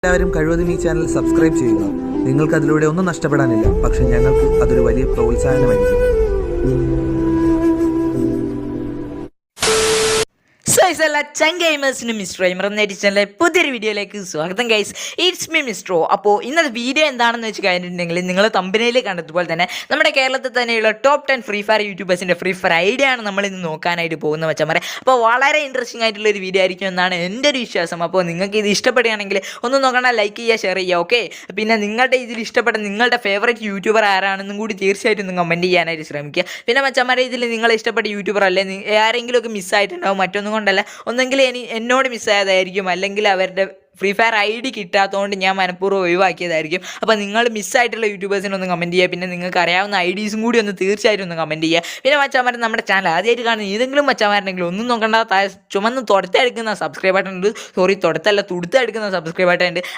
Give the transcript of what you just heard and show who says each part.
Speaker 1: എല്ലാവരും കഴിവതും ഈ ചാനൽ സബ്സ്ക്രൈബ് ചെയ്യുക. നിങ്ങൾക്ക് അതിലൂടെ ഒന്നും നഷ്ടപ്പെടാനില്ല, പക്ഷെ ഞങ്ങൾക്ക് അതൊരു വലിയ പ്രോത്സാഹനമായിരിക്കും.
Speaker 2: എല്ലാ ചങ്കൈമേഴ്സിനും മിസ്റ്റർ എന്ന ചാനലിലെ പുതിയൊരു വീഡിയോയിലേക്ക് സ്വാഗതം ഗൈസ്. It's me മിസ്റ്ററോ. അപ്പോൾ ഇന്നത്തെ വീഡിയോ എന്താണെന്ന് വെച്ച് കഴിഞ്ഞിട്ടുണ്ടെങ്കിൽ നിങ്ങൾ തമ്പനയിൽ കണ്ടതുപോലെ തന്നെ നമ്മുടെ കേരളത്തിൽ തന്നെയുള്ള ടോപ്പ് 10 ഫ്രീ ഫയർ യൂട്യൂബേഴ്സിൻ്റെ ഫ്രീ ഫയർ ഐഡിയ ആണ് നമ്മൾ ഇന്ന് നോക്കാനായിട്ട് പോകുന്ന വെച്ചാൽ. അപ്പോൾ വളരെ ഇൻട്രസ്റ്റിംഗ് ആയിട്ടുള്ള ഒരു വീഡിയോ ആയിരിക്കും എന്നാണ് എൻ്റെ ഒരു വിശ്വാസം. അപ്പോൾ നിങ്ങൾക്ക് ഇത് ഇഷ്ടപ്പെടുകയാണെങ്കിൽ ഒന്നും നോക്കണ്ട, ലൈക്ക് ചെയ്യുക, ഷെയർ ചെയ്യുക. ഓക്കെ, പിന്നെ നിങ്ങളുടെ ഇതിൽ ഇഷ്ടപ്പെട്ട നിങ്ങളുടെ ഫേവറേറ്റ് യൂട്യൂബർ ആരാണെന്നും കൂടി തീർച്ചയായിട്ടും ഒന്ന് കമൻറ്റ് ചെയ്യാനായിട്ട് ശ്രമിക്കുക. പിന്നെ മച്ചന്മാരെ ഇതിൽ നിങ്ങളെ ഇഷ്ടപ്പെട്ട യൂട്യൂബർ അല്ലേ ആരെങ്കിലുമൊക്കെ മിസ്സായിട്ടുണ്ടാവും, മറ്റൊന്നും കൊണ്ടല്ല, ഒന്നെങ്കിൽ എന്നോട് മിസ്സായതായിരിക്കും, അല്ലെങ്കിൽ അവരുടെ ഫ്രീ ഫയർ ID കിട്ടാത്തതുകൊണ്ട് ഞാൻ മനഃപൂർവ്വം ഒഴിവാക്കിയതായിരിക്കും. അപ്പോൾ നിങ്ങൾ മിസ്സായിട്ടുള്ള യൂട്യൂബേഴ്സിനെ ഒന്ന് കമൻറ്റ് ചെയ്യുക. പിന്നെ നിങ്ങൾക്ക് അറിയാവുന്ന IDസും കൂടി ഒന്ന് തീർച്ചയായിട്ടും ഒന്ന് കമൻറ്റ് ചെയ്യുക. പിന്നെ മച്ചാമാരൻ നമ്മുടെ ചാനൽ ആദ്യമായിട്ട് കാണുന്ന ഏതെങ്കിലും മച്ചാമാരുണ്ടെങ്കിൽ ഒന്നും നോക്കണ്ട, ചുമന്ന് തൊടുത്തെടുക്കുന്ന സബ്സ്ക്രൈബ് ബട്ടൺ ഉണ്ട്, തുടുത്തെടുക്കുന്ന സബ്സ്ക്രൈബ് ബട്ടൺ ഉണ്ട്,